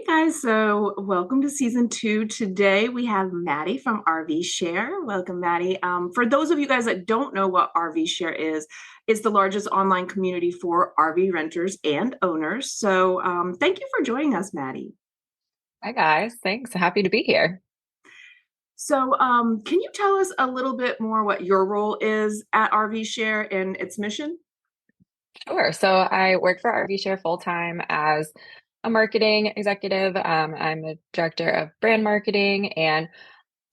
Guys, so welcome to season 2. Today we have Maddi from RVShare. Welcome, Maddi. For those of you guys that don't know what RVShare is, it's the largest online community for RV renters and owners. So thank you for joining us, Maddi. Hi guys, thanks. Happy to be here. So can you tell us a little bit more what your role is at RVShare and its mission? Sure. So I work for RVShare full time as a marketing executive. I'm the director of brand marketing, and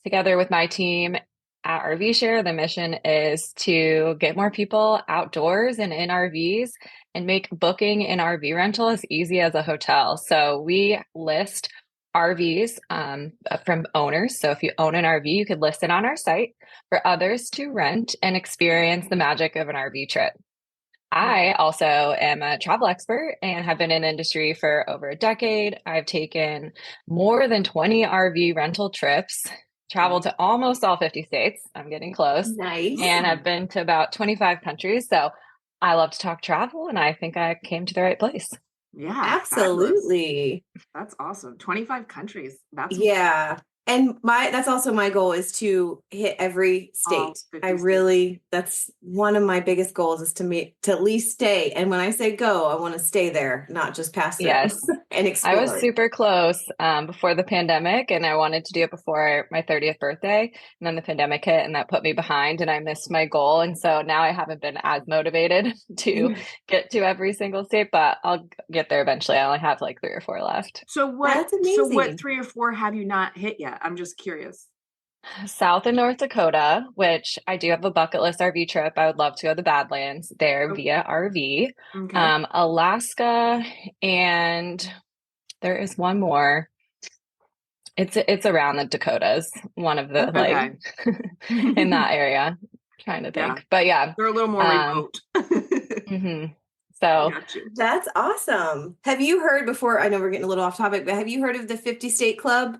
together with my team at RVShare, the mission is to get more people outdoors and in RVs and make booking an RV rental as easy as a hotel. So we list RVs from owners. So if you own an RV, you could list it on our site for others to rent and experience the magic of an RV trip. I also am a travel expert and have been in the industry for over a decade. I've taken more than 20 RV rental trips, traveled to almost all 50 states. I'm getting close. Nice. And I've been to about 25 countries. So I love to talk travel, and I think I came to the right place. Yeah, Absolutely. That's awesome. 25 countries. That's Yeah. And that's also my goal is to hit every All state. 50 That's one of my biggest goals is to at least stay. And when I say go, I want to stay there, not just pass through Yes. and I was explore. super close before the pandemic, and I wanted to do it before my 30th birthday. And then the pandemic hit, and that put me behind, and I missed my goal. And so now I haven't been as motivated to get to every single state, but I'll get there eventually. I only have like 3 or 4 left. So That's so what amazing. 3 or 4 have you not hit yet? I'm just curious. South and North Dakota, which I do have a bucket list RV trip. I would love to go to the Badlands there Oh, via RV. okay. Alaska, and there is one more. It's around the Dakotas, one of the Okay. in that area. Trying to Yeah. think. But yeah. They're a little more remote. mhm. So Got you. That's awesome. Have you heard before? I know we're getting a little off topic, but have you heard of the 50 State Club?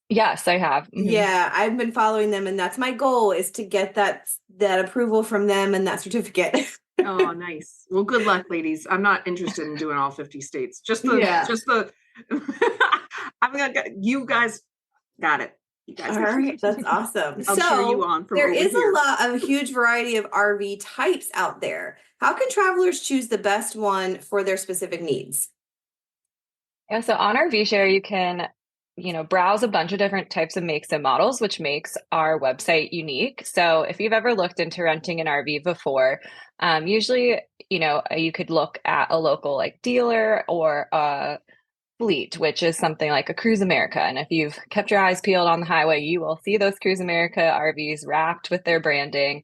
yes, I have. Yeah, I've been following them, and that's my goal is to get that approval from them and that certificate. Oh, nice. Well, good luck, ladies. I'm not interested in doing all 50 states. Yeah. Just the you guys got it. You guys All got right, it. that's awesome. I'll cheer you on from There over is here. a huge variety of RV types out there. How can travelers choose the best one for their specific needs? Yeah, so on our VShare, you can, browse a bunch of different types of makes and models, which makes our website unique. So if you've ever looked into renting an RV before, usually, you could look at a local like dealer or a fleet, which is something like a Cruise America. And if you've kept your eyes peeled on the highway, you will see those Cruise America RVs wrapped with their branding.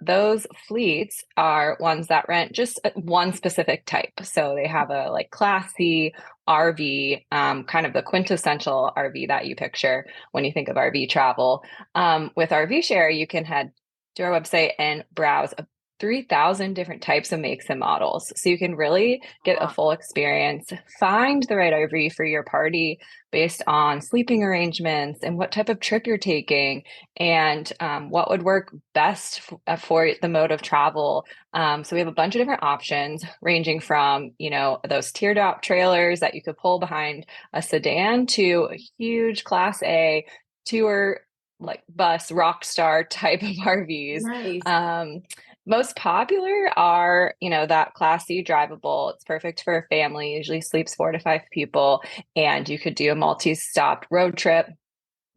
Those fleets are ones that rent just one specific type. So they have a like classy RV, kind of the quintessential RV that you picture when you think of RV travel. With RV Share, you can head to our website and browse 3,000 different types of makes and models. So you can really get a full experience, find the right RV for your party based on sleeping arrangements and what type of trip you're taking and what would work best for the mode of travel. So we have a bunch of different options ranging from, those teardrop trailers that you could pull behind a sedan to a huge Class A tour like bus rock star type of RVs. Nice. Most popular are, that classy drivable. It's perfect for a family, usually sleeps 4 to 5 people, and you could do a multi-stop road trip.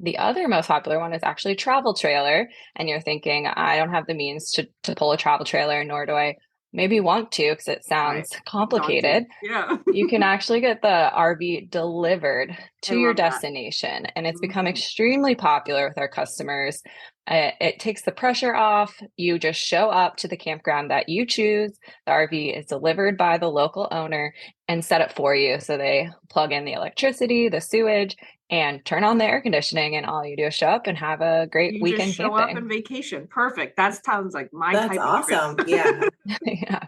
The other most popular one is actually a travel trailer. And you're thinking, I don't have the means to pull a travel trailer, nor do I maybe want to because it sounds complicated. Yeah. You can actually get the RV delivered I to your love that. destination, and it's become extremely popular with our customers. It takes the pressure off. You just show up to the campground that you choose. The RV is delivered by the local owner and set up for you. So they plug in the electricity, the sewage, and turn on the air conditioning, and all you do is show up and have a great You just weekend show up camping. and vacation. Perfect. That sounds like my That's type of trip. awesome. Yeah. Yeah.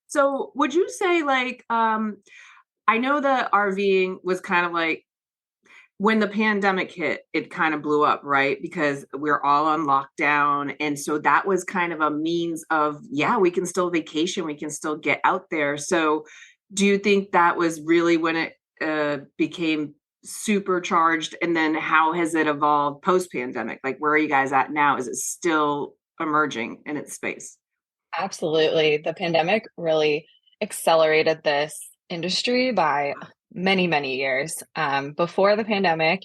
So would you say I know that RVing was kind of like when the pandemic hit, it kind of blew up, right? Because we're all on lockdown. And so that was kind of a means of, yeah, we can still vacation, we can still get out there. So Do you think that was really when it became supercharged? And then how has it evolved post-pandemic? Like, where are you guys at now? Is it still emerging in its space? Absolutely. The pandemic really accelerated this industry by many, many years. Before the pandemic,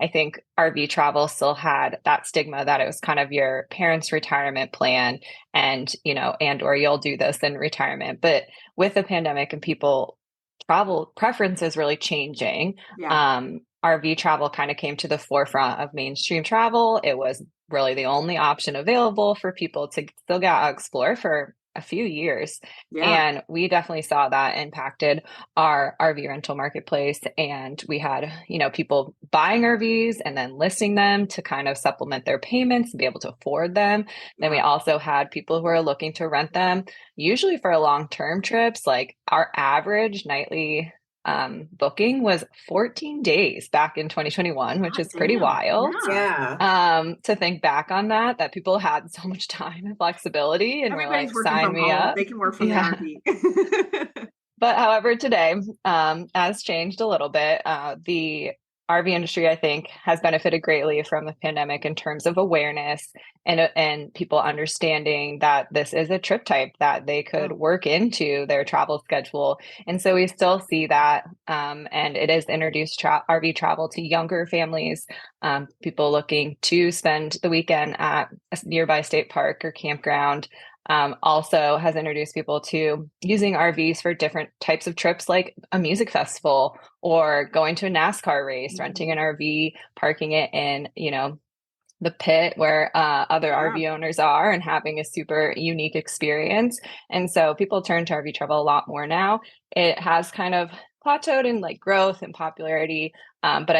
I think RV travel still had that stigma that it was kind of your parents' retirement plan and, and or you'll do this in retirement. But with the pandemic and people travel preferences really changing, Yeah. RV travel kind of came to the forefront of mainstream travel. It was really the only option available for people to still get out explore for a few years. Yeah. And we definitely saw that impacted our RV rental marketplace. And we had, people buying RVs and then listing them to kind of supplement their payments and be able to afford them. Then we also had people who are looking to rent them, usually for long-term trips. Like our average nightly booking was 14 days back in 2021, which God is pretty damn. wild. Yeah. To think back on that people had so much time and flexibility and were Everybody's like, working sign from me home. up. They can work from their Yeah. RV. But however, today has changed a little bit. The RV industry, I think, has benefited greatly from the pandemic in terms of awareness and people understanding that this is a trip type that they could work into their travel schedule. And so we still see that, and it has introduced RV travel to younger families, people looking to spend the weekend at a nearby state park or campground. Also has introduced people to using RVs for different types of trips, like a music festival or going to a NASCAR race, renting an RV, parking it in, the pit where other RV owners are and having a super unique experience. And so people turn to RV travel a lot more now. It has kind of plateaued in like growth and popularity. But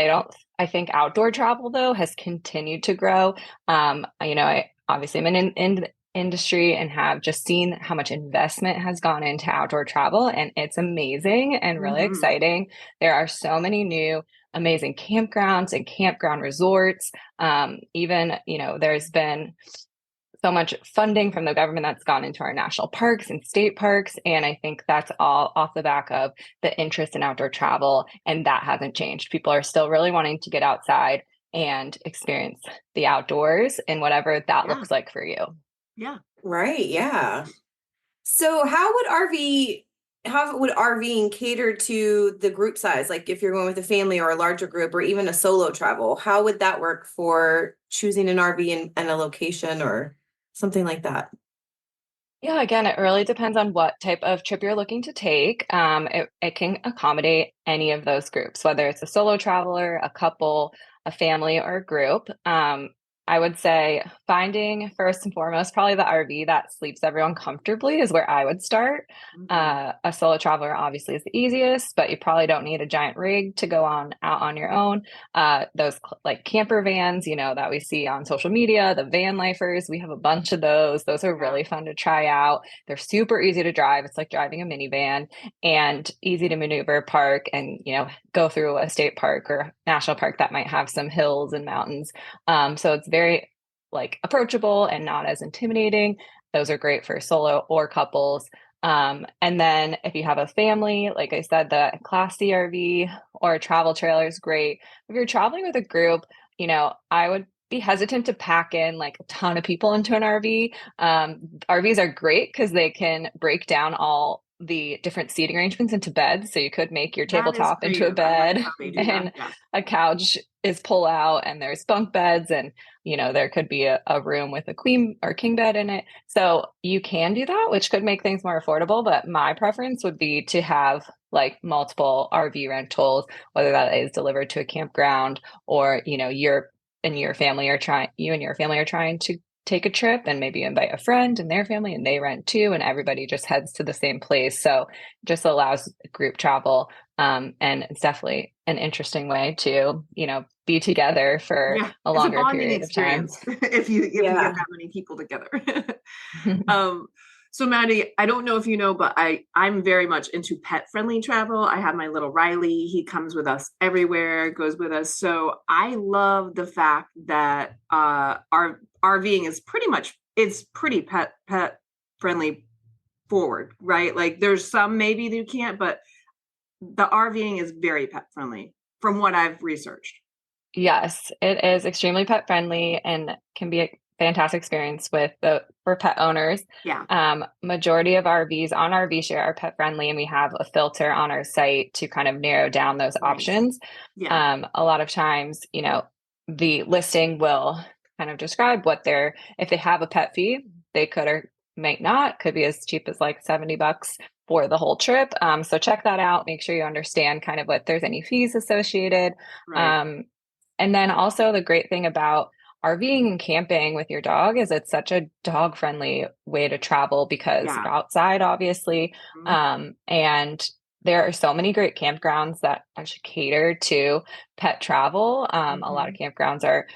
I think outdoor travel though has continued to grow. I obviously am in industry and have just seen how much investment has gone into outdoor travel, and it's amazing and really exciting. There are so many new amazing campgrounds and campground resorts. Even, there's been so much funding from the government that's gone into our national parks and state parks. And I think that's all off the back of the interest in outdoor travel. And that hasn't changed. People are still really wanting to get outside and experience the outdoors and whatever that looks like for you. Yeah. Right. Yeah. So how would RVing cater to the group size? Like if you're going with a family or a larger group or even a solo travel, how would that work for choosing an RV and a location or something like that? Yeah, again, it really depends on what type of trip you're looking to take. It can accommodate any of those groups, whether it's a solo traveler, a couple, a family, or a group. I would say finding first and foremost, probably the RV that sleeps everyone comfortably is where I would start. A solo traveler obviously is the easiest, but you probably don't need a giant rig to go out on your own. Those like camper vans, that we see on social media, the van lifers, we have a bunch of those. Those are really fun to try out. They're super easy to drive. It's like driving a minivan and easy to maneuver, park, and go through a state park or national park that might have some hills and mountains. So it's very like approachable and not as intimidating. Those are great for solo or couples. And then if you have a family, like I said, the Class C RV or a travel trailer is great. If you're traveling with a group, I would be hesitant to pack in like a ton of people into an RV. RVs are great because they can break down all the different seating arrangements into beds. So you could make your tabletop into a bed and a couch is pull out and there's bunk beds and there could be a room with a queen or king bed in it. So you can do that, which could make things more affordable. But my preference would be to have like multiple RV rentals, whether that is delivered to a campground or, you and your family are trying to take a trip and maybe invite a friend and their family and they rent too. And everybody just heads to the same place. So it just allows group travel. And it's definitely an interesting way to, be together for a longer period of time. if you get that many people together. So Maddi, I don't know if you know, but I'm very much into pet friendly travel. I have my little Riley. He comes with us everywhere, goes with us. So I love the fact that our RVing is pretty pet friendly forward, right? Like there's some maybe that you can't, but the RVing is very pet friendly from what I've researched. Yes, it is extremely pet friendly and can be a fantastic experience for pet owners. Yeah. Majority of RVs on RVshare are pet friendly, and we have a filter on our site to kind of narrow down those Nice. options. Yeah. A lot of times, the listing will kind of describe if they have a pet fee, they could or might not, could be as cheap as like $70 for the whole trip. So check that out. Make sure you understand kind of what there's any fees associated. Right. And then also the great thing about RVing and camping with your dog is it's such a dog friendly way to travel because Yeah. you're outside, obviously. And there are so many great campgrounds that actually cater to pet travel. A lot of campgrounds are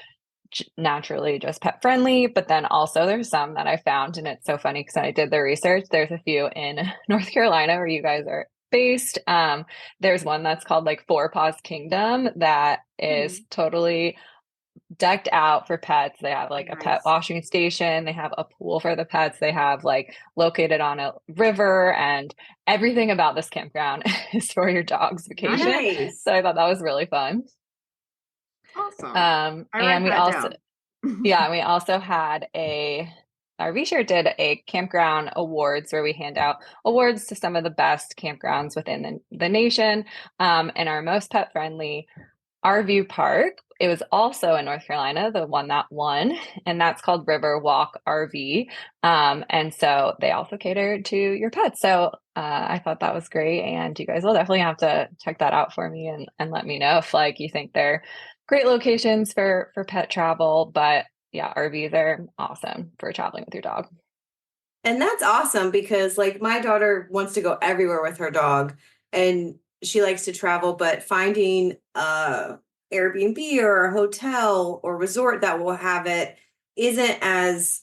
naturally just pet friendly, but then also there's some that I found, and it's so funny because I did the research. There's a few in North Carolina where you guys are based. There's one that's called like Four Paws Kingdom that is totally decked out for pets. They have like a pet washing station, they have a pool for the pets, they have like located on a river, and everything about this campground is for your dog's vacation. Nice. So I thought that was really fun. Awesome. And we also we also had RVshare did a campground awards where we hand out awards to some of the best campgrounds within the nation. And our most pet friendly RV park, it was also in North Carolina, the one that won, and that's called Riverwalk RV. And so they also cater to your pets. So I thought that was great. And you guys will definitely have to check that out for me and let me know if like you think they're great locations for pet travel. But yeah, RVs are awesome for traveling with your dog. And that's awesome because like my daughter wants to go everywhere with her dog and she likes to travel, but finding a Airbnb or a hotel or resort that will have it isn't as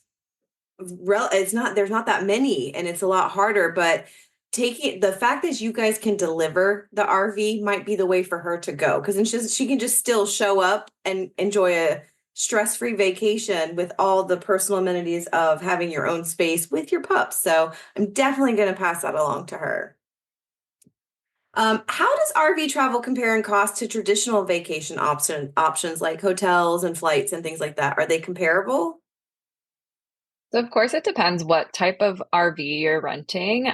it's not, there's not that many and it's a lot harder, but taking the fact that you guys can deliver the RV might be the way for her to go because then she can just still show up and enjoy a stress-free vacation with all the personal amenities of having your own space with your pups. So I'm definitely going to pass that along to her. How does RV travel compare in cost to traditional vacation options like hotels and flights and things like that? Are they comparable? So of course, it depends what type of RV you're renting.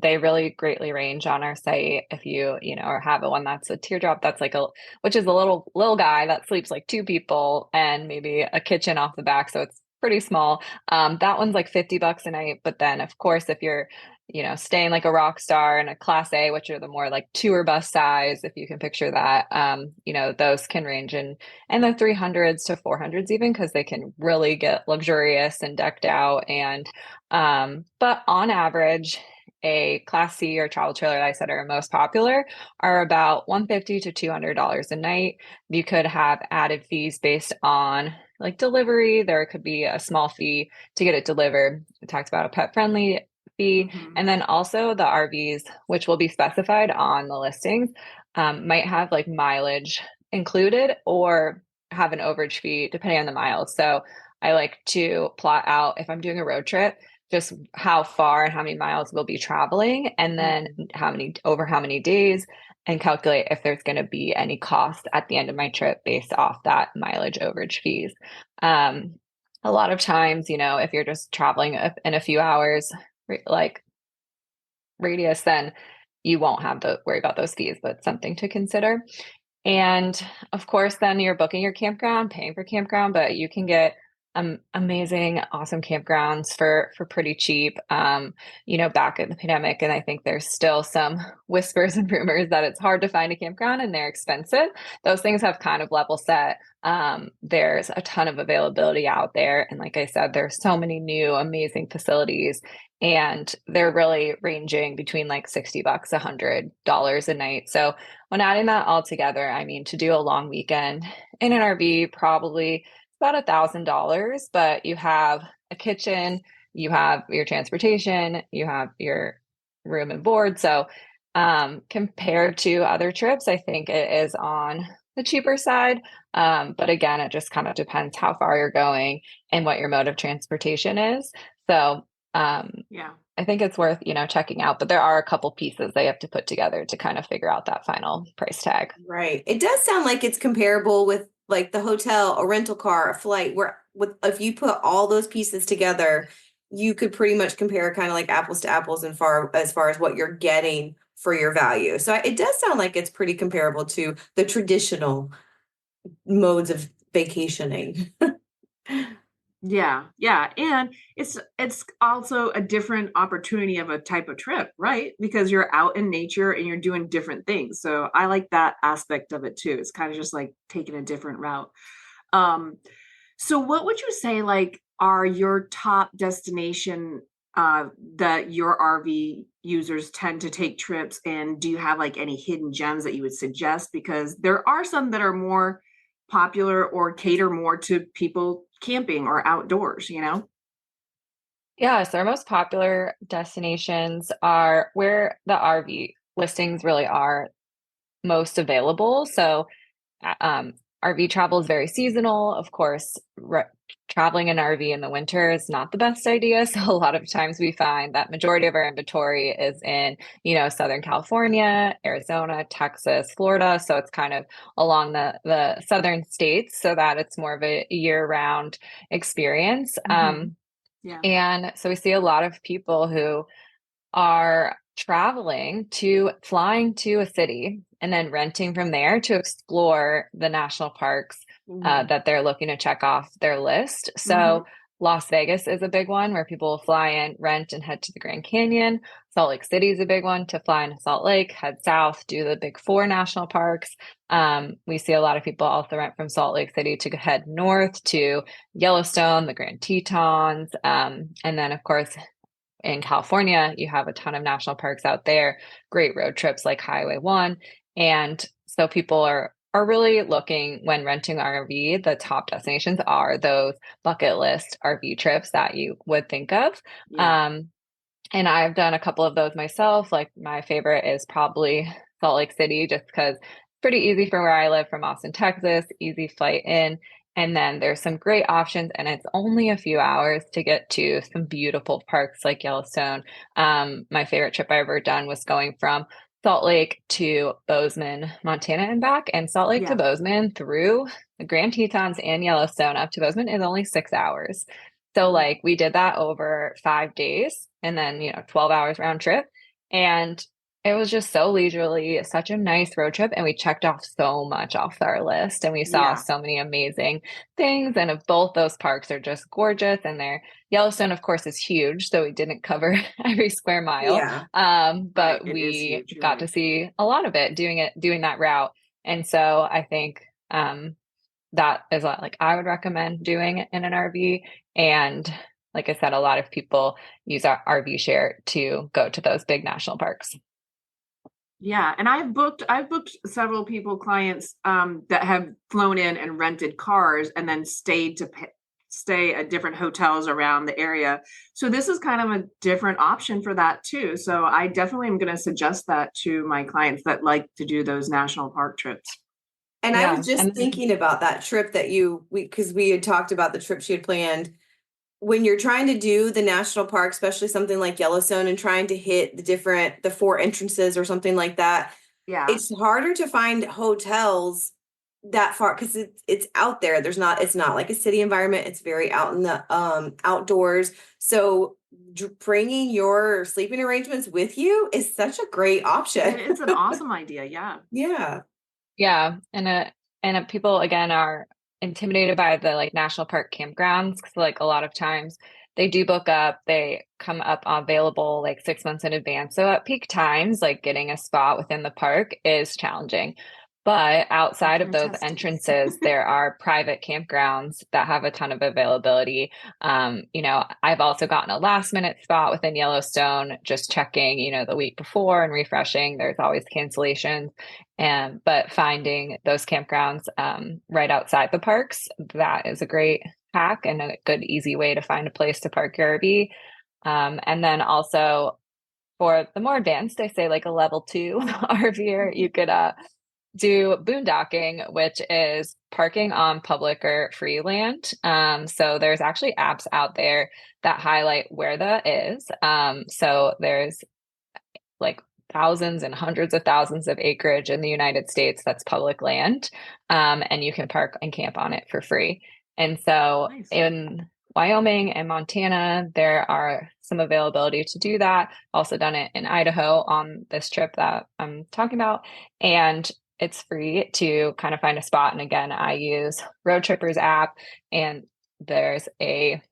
They really greatly range on our site. If or have a one that's a teardrop, that's which is a little guy that sleeps like two people and maybe a kitchen off the back, so it's pretty small. That one's like $50 a night. But then, of course, if you're staying like a rock star in a class A, which are the more like tour bus size, if you can picture that, those can range in the 300s to 400s even, because they can really get luxurious and decked out. And but on average, a class C or travel trailer that I said are most popular are about $150 to $200 a night. You could have added fees based on like delivery. There could be a small fee to get it delivered. We talked about a pet friendly fee. And then also the RVs, which will be specified on the listings, might have like mileage included or have an overage fee depending on the miles. So I like to plot out if I'm doing a road trip, just how far and how many miles we'll be traveling, and then how many days, and calculate if there's going to be any cost at the end of my trip based off that mileage overage fees. A lot of times, if you're just traveling in a few hours, like radius, then you won't have to worry about those fees, but something to consider. And of course, then you're booking your campground, paying for campground, but you can get amazing, awesome campgrounds for pretty cheap. Back in the pandemic, and I think there's still some whispers and rumors that it's hard to find a campground and they're expensive. Those things have kind of level set. There's a ton of availability out there, and like I said, there's so many new amazing facilities, and they're really ranging between like $60, $100 a night. So when adding that all together, I mean, to do a long weekend in an RV, probably about $1,000, but you have a kitchen, you have your transportation, you have your room and board. So compared to other trips, I think it is on the cheaper side. But again, it just kind of depends how far you're going and what your mode of transportation is. So I think it's worth, checking out, but there are a couple pieces they have to put together to kind of figure out that final price tag. Right. It does sound like it's comparable with like the hotel, a rental car, a flight, where if you put all those pieces together, you could pretty much compare kind of like apples to apples as far as what you're getting for your value. So it does sound like it's pretty comparable to the traditional modes of vacationing. Yeah, yeah. And it's also a different opportunity of a type of trip, right? Because you're out in nature and you're doing different things. So I like that aspect of it too. It's kind of just like taking a different route. Um, so what would you say like are your top destination that your RV users tend to take trips, and do you have like any hidden gems that you would suggest? Because there are some that are more popular or cater more to people camping or outdoors, you know? Yeah, so our most popular destinations are where the RV listings really are most available. So, RV travel is very seasonal. Of course, traveling an RV in the winter is not the best idea. So a lot of times we find that majority of our inventory is in, Southern California, Arizona, Texas, Florida. So it's kind of along the southern states, so that it's more of a year-round experience. Yeah. And so we see a lot of people who are flying to a city and then renting from there to explore the national parks Mhm. that they're looking to check off their list. Mhm. So Las Vegas is a big one where people will fly in, rent, and head to the Grand Canyon. Salt Lake City is a big one to fly into Salt Lake, head south, do the big four national parks. We see a lot of people also rent from Salt Lake City to head north to Yellowstone, the Grand Tetons, and then of course in California, you have a ton of national parks out there, great road trips like Highway 1. And so people are really looking when renting RV, the top destinations are those bucket list RV trips that you would think of. Yeah. And I've done a couple of those myself. Like my favorite is probably Salt Lake City, just because it's pretty easy from where I live from Austin, Texas, easy flight in. And then there's some great options, and it's only a few hours to get to some beautiful parks like Yellowstone. My favorite trip I ever done was going from Salt Lake to Bozeman, Montana and back. And Salt Lake to Yeah. Bozeman through the Grand Tetons and Yellowstone up to Bozeman is only 6 hours. So Mhm. like we did that over 5 days and then, 12 hours round trip. And it was just so leisurely, such a nice road trip. And we checked off so much off our list and we saw Yeah. so many amazing things. And if both those parks are just gorgeous, and Yellowstone, of course, is huge. So we didn't cover every square mile. Yeah. Right. But It is we huge. You're got right. to see a lot of it doing that route. And so I think, that is what like I would recommend doing in an RV. And like I said, a lot of people use our RVshare to go to those big national parks. Yeah, and I've booked several people, clients, that have flown in and rented cars and then stay at different hotels around the area. So this is kind of a different option for that too. So I definitely am going to suggest that to my clients that like to do those national park trips. And I Yeah. was just And then, thinking about that trip that because we had talked about the trip she had planned. When you're trying to do the national park, especially something like Yellowstone, and trying to hit the four entrances or something like that, Yeah. it's harder to find hotels that far because it's out there. It's not like a city environment. It's very out in the outdoors. So bringing your sleeping arrangements with you is such a great option. It's an awesome idea. Yeah. Yeah. yeah. And people again are intimidated by the like national park campgrounds because like a lot of times they do book up, they come up available like 6 months in advance. So at peak times, like getting a spot within the park is challenging. But I outside can of those attest to this. entrances, there are private campgrounds that have a ton of availability. I've also gotten a last minute spot within Yellowstone, just checking, the week before and refreshing. There's always cancellations. But finding those campgrounds right outside the parks, that is a great hack and a good, easy way to find a place to park your RV. And then also for the more advanced, I say like a level 2 RVer, you could do boondocking, which is parking on public or free land. So there's actually apps out there that highlight where that is. So there's like thousands and hundreds of thousands of acreage in the United States that's public land, and you can park and camp on it for free. And so Nice. in Wyoming and Montana, there are some availability to do that. Also done it in Idaho on this trip that I'm talking about. And it's free to kind of find a spot. And again, I use Road Trippers app, and there's a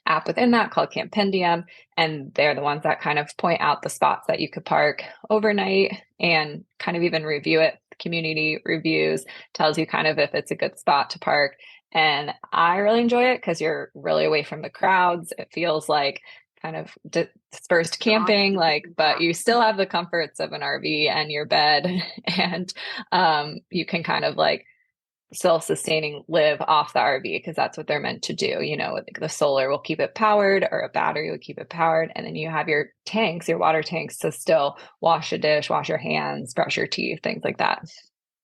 app within that called Campendium, and they're the ones that kind of point out the spots that you could park overnight and kind of even review it. Community reviews tells you kind of if it's a good spot to park. And I really enjoy it because you're really away from the crowds. It feels like kind of dispersed camping, like, but you still have the comforts of an RV and your bed, and you can kind of like self-sustaining live off the RV because that's what they're meant to do. You know, the solar will keep it powered, or a battery will keep it powered. And then you have your tanks, your water tanks, to still wash a dish, wash your hands, brush your teeth, things like that.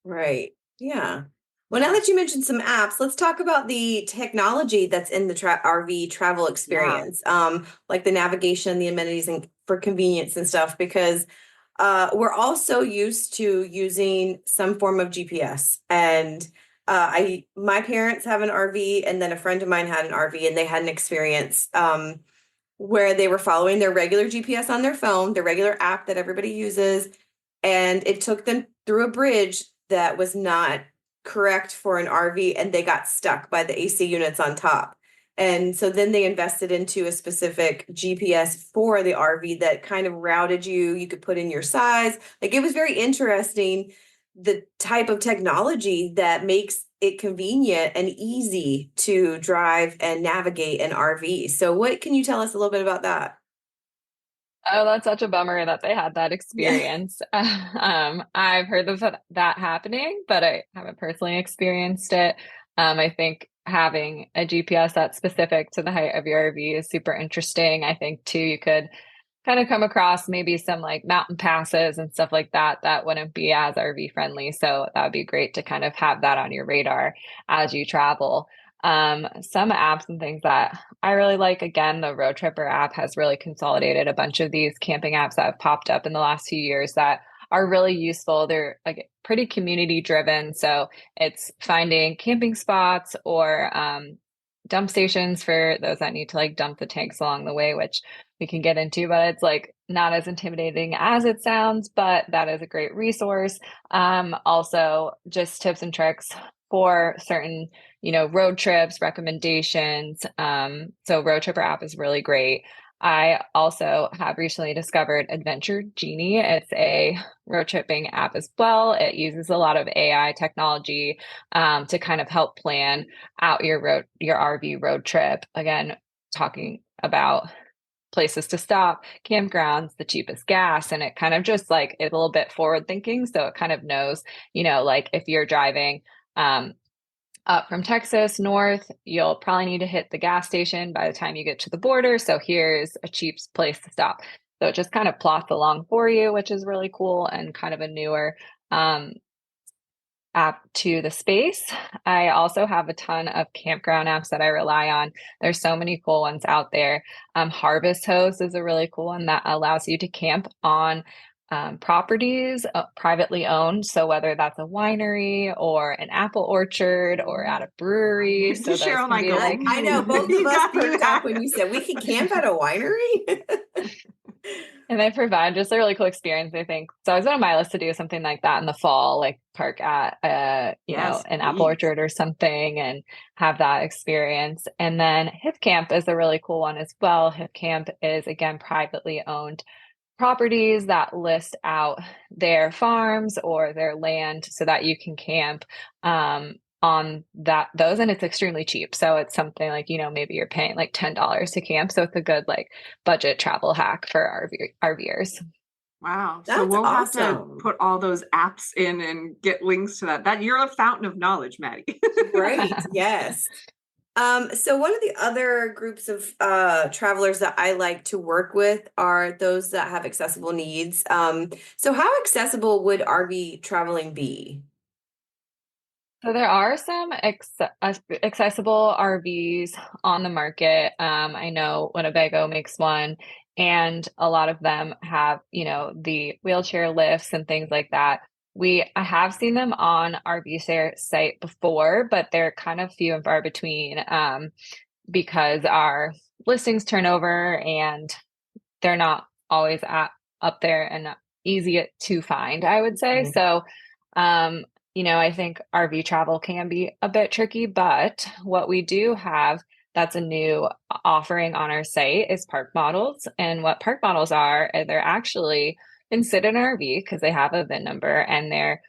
Right. Yeah. Well, now that you mentioned some apps, let's talk about the technology that's in the RV travel experience, like the navigation, the amenities, and for convenience and stuff, because we're all so used to using some form of GPS. And my parents have an RV, and then a friend of mine had an RV, and they had an experience where they were following their regular GPS on their phone, the regular app that everybody uses, and it took them through a bridge that was not correct for an RV, and they got stuck by the AC units on top. And so then they invested into a specific GPS for the RV that kind of routed you. You could put in your size. Like, it was very interesting, the type of technology that makes it convenient and easy to drive and navigate an RV. So what can you tell us a little bit about that? Oh, that's such a bummer that they had that experience. I've heard of that happening, but I haven't personally experienced it. I think having a GPS that's specific to the height of your RV is super interesting. I think too, you could kind of come across maybe some like mountain passes and stuff like that that wouldn't be as RV friendly. So that would be great to kind of have that on your radar as you travel. Some apps and things that I really like, again, the Road Tripper app has really consolidated a bunch of these camping apps that have popped up in the last few years that are really useful. They're like pretty community driven. So it's finding camping spots or dump stations for those that need to like dump the tanks along the way, which we can get into, but it's like not as intimidating as it sounds, but that is a great resource. Also just tips and tricks for certain, road trips, recommendations. So Road Tripper app is really great. I also have recently discovered Adventure Genie. It's a road tripping app as well. It uses a lot of AI technology to kind of help plan out your RV road trip. Again, talking about places to stop, campgrounds, the cheapest gas, and it kind of just like is a little bit forward thinking. So it kind of knows, like if you're driving up from Texas north, you'll probably need to hit the gas station by the time you get to the border. So here's a cheap place to stop. So it just kind of plots along for you, which is really cool and kind of a newer app to the space. I also have a ton of campground apps that I rely on. There's so many cool ones out there. Harvest Host is a really cool one that allows you to camp on properties privately owned. So whether that's a winery or an apple orchard or at a brewery. So Cheryl and I go, like, I know both of us perked up when you said we could camp at a winery. And they provide just a really cool experience, I think. So I was on my list to do something like that in the fall, like park at an apple orchard or something and have that experience. And then Hip Camp is a really cool one as well. Hip Camp is, again, privately owned properties that list out their farms or their land so that you can camp on those, and it's extremely cheap. So it's something like, maybe you're paying like $10 to camp. So it's a good like budget travel hack for RVers. Wow. That's so we'll awesome. have to put all those apps in and get links to that. You're a fountain of knowledge, Maddi. Right. Yes. So one of the other groups of travelers that I like to work with are those that have accessible needs. So how accessible would RV traveling be? So there are some accessible RVs on the market. I know Winnebago makes one, and a lot of them have, the wheelchair lifts and things like that. I have seen them on RVshare site before, but they're kind of few and far between, because our listings turn over and they're not always up there and easy to find, I would say. Mhm. So, I think RV travel can be a bit tricky, but what we do have that's a new offering on our site is park models. And what park models are, they're actually can sit in an RV because they have a VIN number, and their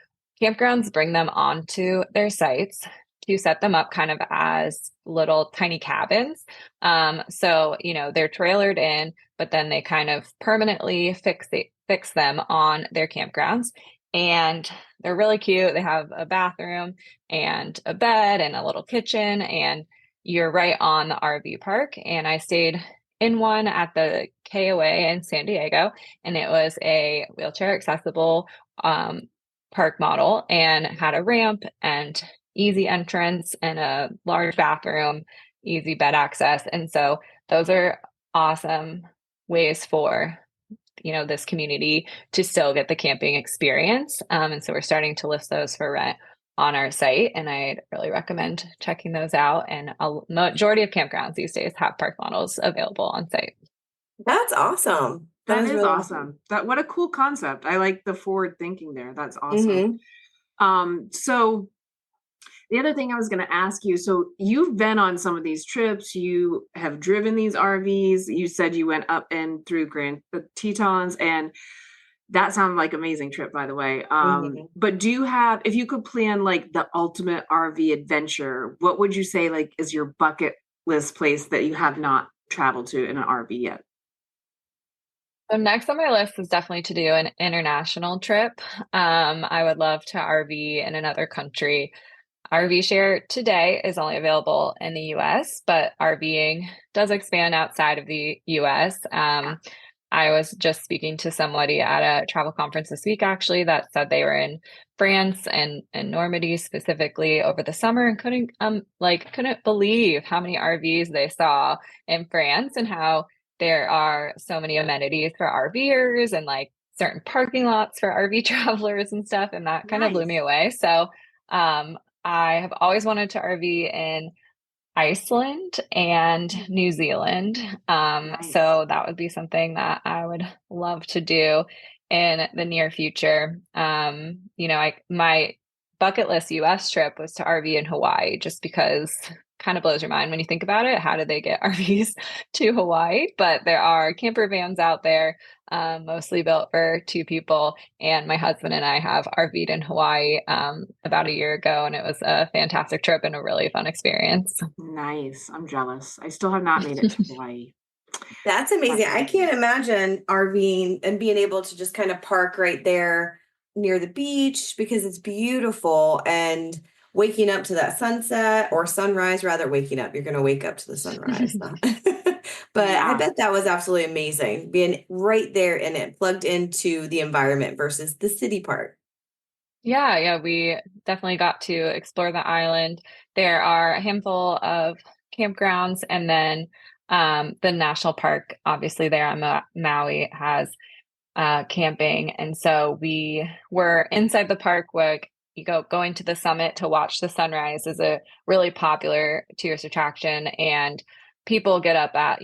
campgrounds bring them onto their sites to set them up kind of as little tiny cabins. So, they're trailered in, but then they kind of permanently fix them on their campgrounds. And they're really cute. They have a bathroom and a bed and a little kitchen, and you're right on the RV park. And I stayed in one at the KOA in San Diego, and it was a wheelchair accessible park model and had a ramp and easy entrance and a large bathroom, easy bed access. And so those are awesome ways for this community to still get the camping experience. And so we're starting to list those for rent on our site, and I'd really recommend checking those out. And a majority of campgrounds these days have park models available on site. That's awesome. That That is is really awesome. awesome. What a cool concept. I like the forward thinking there. That's awesome. Hmm. So the other thing I was going to ask you, so you've been on some of these trips, you have driven these RVs, you said you went up and through Grand Tetons, and that sounded like amazing trip, by the way. Hmm. But do you have, if you could plan like the ultimate RV adventure, what would you say like is your bucket list place that you have not traveled to in an RV yet? So next on my list is definitely to do an international trip. I would love to RV in another country. RVshare today is only available in the US, but RVing does expand outside of the US. I was just speaking to somebody at a travel conference this week, actually, that said they were in France and Normandy specifically over the summer and couldn't believe how many RVs they saw in France and how there are so many amenities for RVers and like certain parking lots for RV travelers and stuff. And that kind of blew me Nice. away. So I have always wanted to RV in Iceland and New Zealand. Nice. So that would be something that I would love to do in the near future. My bucket list US trip was to RV in Hawaii just because kind of blows your mind when you think about it. How did they get RVs to Hawaii? But there are camper vans out there, mostly built for two people. And my husband and I have RV'd in Hawaii about a year ago, and it was a fantastic trip and a really fun experience. Nice. I'm jealous. I still have not made it to Hawaii. That's amazing. That's I amazing. can't imagine RVing and being able to just kind of park right there near the beach because it's beautiful and waking up to that sunset or sunrise, rather waking up. You're going to wake up to the sunrise. But I Yeah. bet that was absolutely amazing being right there in it, plugged into the environment versus the city part. Yeah, we definitely got to explore the island. There are a handful of campgrounds, and then the national park, obviously, there on Maui has camping. And so we were inside the park where you going to the summit to watch the sunrise is a really popular tourist attraction. And people get up at,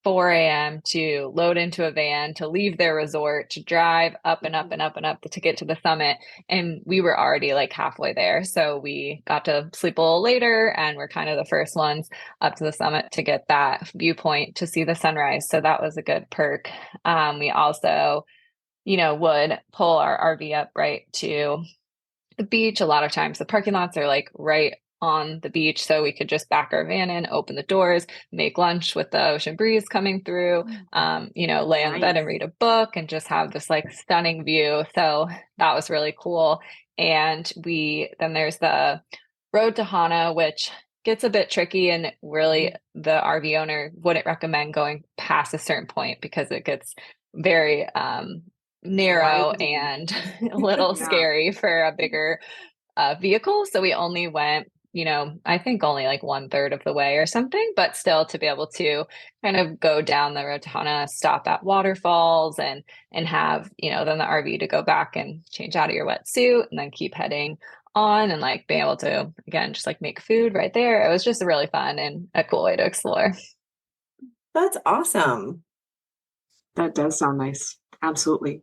4 a.m. to load into a van, to leave their resort, to drive up and up and up and up to get to the summit. And we were already like halfway there. So we got to sleep a little later, and we're kind of the first ones up to the summit to get that viewpoint to see the sunrise. So that was a good perk. We also would pull our RV up right to the beach. A lot of times the parking lots are like right on the beach. So we could just back our van in, open the doors, make lunch with the ocean breeze coming through, lay on the bed and Nice. read a book and just have this like stunning view. So that was really cool. And then there's the Road to Hana, which gets a bit tricky, and really the RV owner wouldn't recommend going past a certain point because it gets very narrow Windy. and a little Yeah. scary for a bigger vehicle. So we only went, I think only like 1/3 of the way or something, but still to be able to kind of go down the Rotana, stop at waterfalls, and have, then the RV to go back and change out of your wetsuit and then keep heading on, and like being able to, again, just like make food right there. It was just really fun and a cool way to explore. That's awesome. That does sound nice. Absolutely.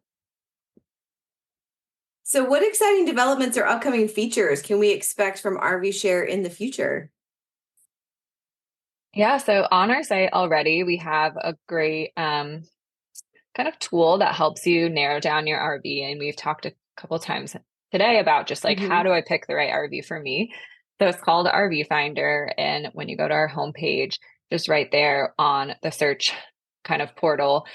So what exciting developments or upcoming features can we expect from RVShare in the future? Yeah, so on our site already, we have a great kind of tool that helps you narrow down your RV. And we've talked a couple times today about just like, how do I pick the right RV for me? So it's called RV Finder. And when you go to our homepage, just right there on the search kind of portal,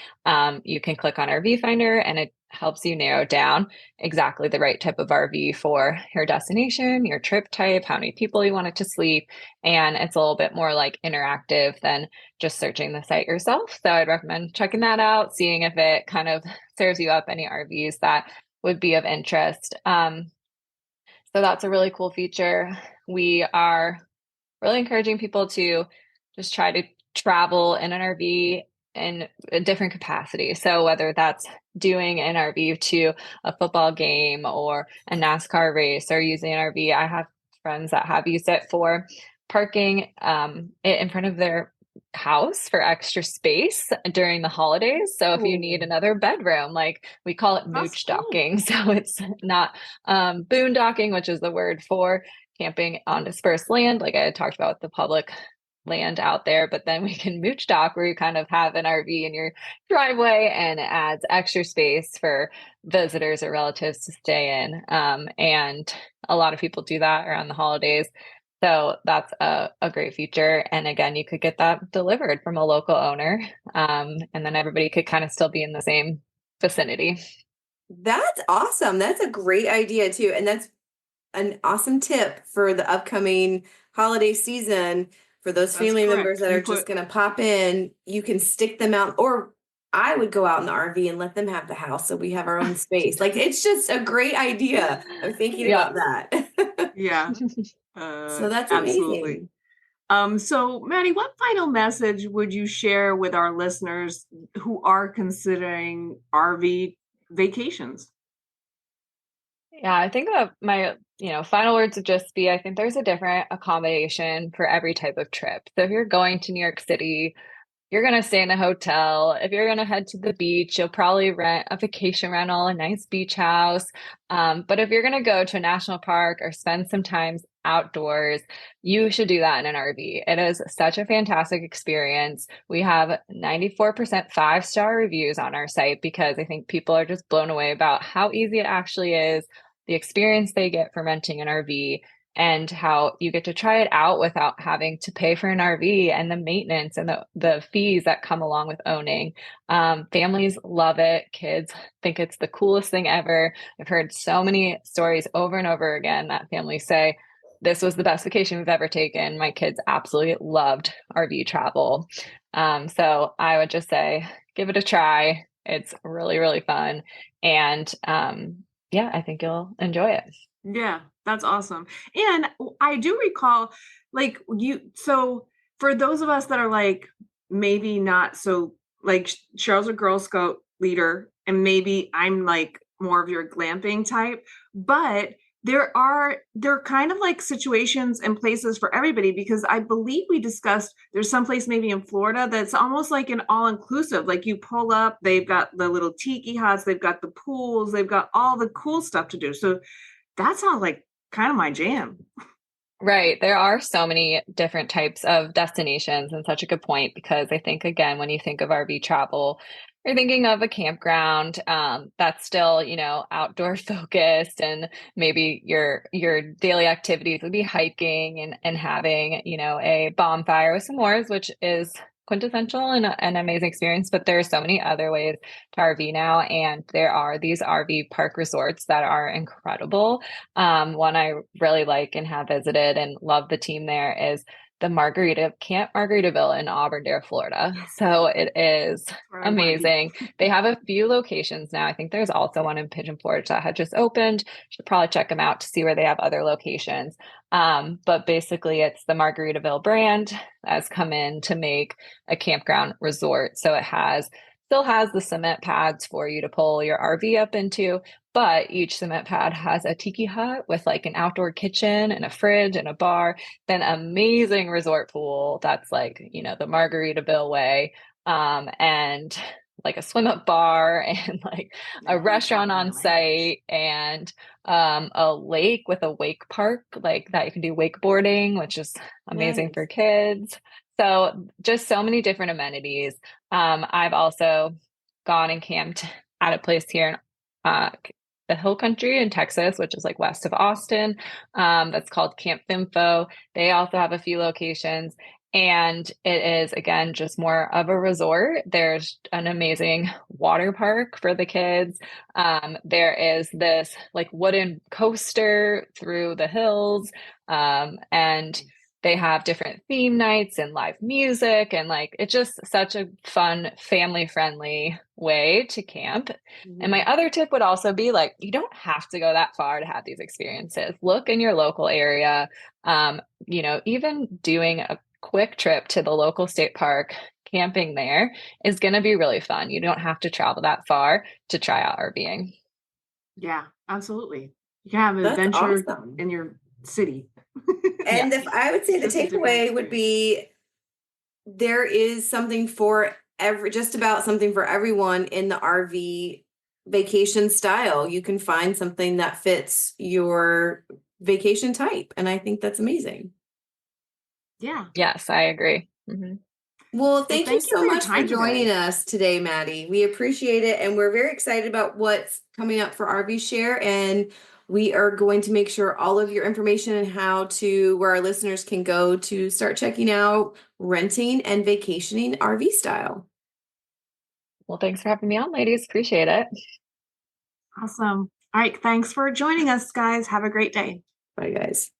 you can click on RV Finder, and it helps you narrow down exactly the right type of RV for your destination, your trip type, how many people you want it to sleep. And it's a little bit more like interactive than just searching the site yourself. So I'd recommend checking that out, seeing if it kind of serves you up any RVs that would be of interest. So that's a really cool feature. We are really encouraging people to just try to travel in an RV in a different capacity. So whether that's doing an RV to a football game or a NASCAR race, or using an RV, I have friends that have used it for parking it in front of their house for extra space during the holidays. So if you need another bedroom, like we call it mooch docking. So it's not boondocking, which is the word for camping on dispersed land, like I had talked about with the public land out there, but then we can mooch dock, where you kind of have an RV in your driveway, and it adds extra space for visitors or relatives to stay in. And a lot of people do that around the holidays. So that's a great feature. And again, you could get that delivered from a local owner, and then everybody could kind of still be in the same vicinity. That's awesome. That's a great idea too. And that's an awesome tip for the upcoming holiday season. For those family members that are just going to pop in, you can stick them out, or I would go out in the RV and let them have the house so we have our own space. Like, it's just a great idea. I'm thinking about that. Yeah. So that's Absolutely. amazing. So Maddi, what final message would you share with our listeners who are considering RV vacations? Yeah, I think that my, final words would just be, I think there's a different accommodation for every type of trip. So if you're going to New York City, you're going to stay in a hotel. If you're going to head to the beach, you'll probably rent a vacation rental, a nice beach house. But if you're going to go to a national park or spend some time outdoors, you should do that in an RV. It is such a fantastic experience. We have 94% 5-star reviews on our site, because I think people are just blown away about how easy it actually is, the experience they get from renting an RV, and how you get to try it out without having to pay for an RV, and the maintenance and the fees that come along with owning. Families love it. Kids think it's the coolest thing ever. I've heard so many stories over and over again that families say, this was the best vacation we've ever taken. My kids absolutely loved RV travel. So I would just say, give it a try. It's really, really fun. And yeah, I think you'll enjoy it. Yeah, that's awesome. And I do recall, so for those of us that are like, maybe not so, like Cheryl's a Girl Scout leader, and maybe I'm like more of your glamping type, but there are kind of like situations and places for everybody, because I believe we discussed there's some place maybe in Florida that's almost like an all-inclusive. Like you pull up, they've got the little tiki huts, they've got the pools, they've got all the cool stuff to do. So that sounds like kind of my jam. Right. There are so many different types of destinations, and such a good point, because I think, again, when you think of RV travel, you're thinking of a campground that's still, outdoor focused, and maybe your daily activities would be hiking and having, a bonfire with s'mores, which is quintessential and an amazing experience, but there are so many other ways to RV now. And there are these RV park resorts that are incredible. One I really like and have visited and love the team there is the Camp Margaritaville in Auburndale, Florida. So it is amazing. They have a few locations now. I think there's also one in Pigeon Forge that had just opened. Should probably check them out to see where they have other locations. But basically it's the Margaritaville brand that's come in to make a campground resort. So it still has the cement pads for you to pull your RV up into, but each cement pad has a tiki hut with like an outdoor kitchen and a fridge and a bar, then amazing resort pool that's like, the Margaritaville way, and like a swim up bar and like a restaurant on site and a lake with a wake park like that you can do wakeboarding, which is amazing for kids. So just so many different amenities. I've also gone and camped at a place here in the Hill Country in Texas, which is like west of Austin. That's called Camp Fimfo. They also have a few locations. And it is, again, just more of a resort. There's an amazing water park for the kids. There is this like wooden coaster through the hills. And they have different theme nights and live music. And like, it's just such a fun, family-friendly way to camp. Mm-hmm. And my other tip would also be like, you don't have to go that far to have these experiences. Look in your local area. Even doing a quick trip to the local state park, camping there is going to be really fun. You don't have to travel that far to try out RVing. Yeah, absolutely. You can have an adventure in your city. And if I would say the takeaway would be there is something for just about something for everyone in the RV vacation style. You can find something that fits your vacation type. And I think that's amazing. Yeah. Yes, I agree. Mm-hmm. Well, thank you so much for joining us today, Maddi. We appreciate it. And we're very excited about what's coming up for RVShare. And we are going to make sure all of your information and where our listeners can go to start checking out renting and vacationing RV style. Well, thanks for having me on, ladies. Appreciate it. Awesome. All right. Thanks for joining us, guys. Have a great day. Bye, guys.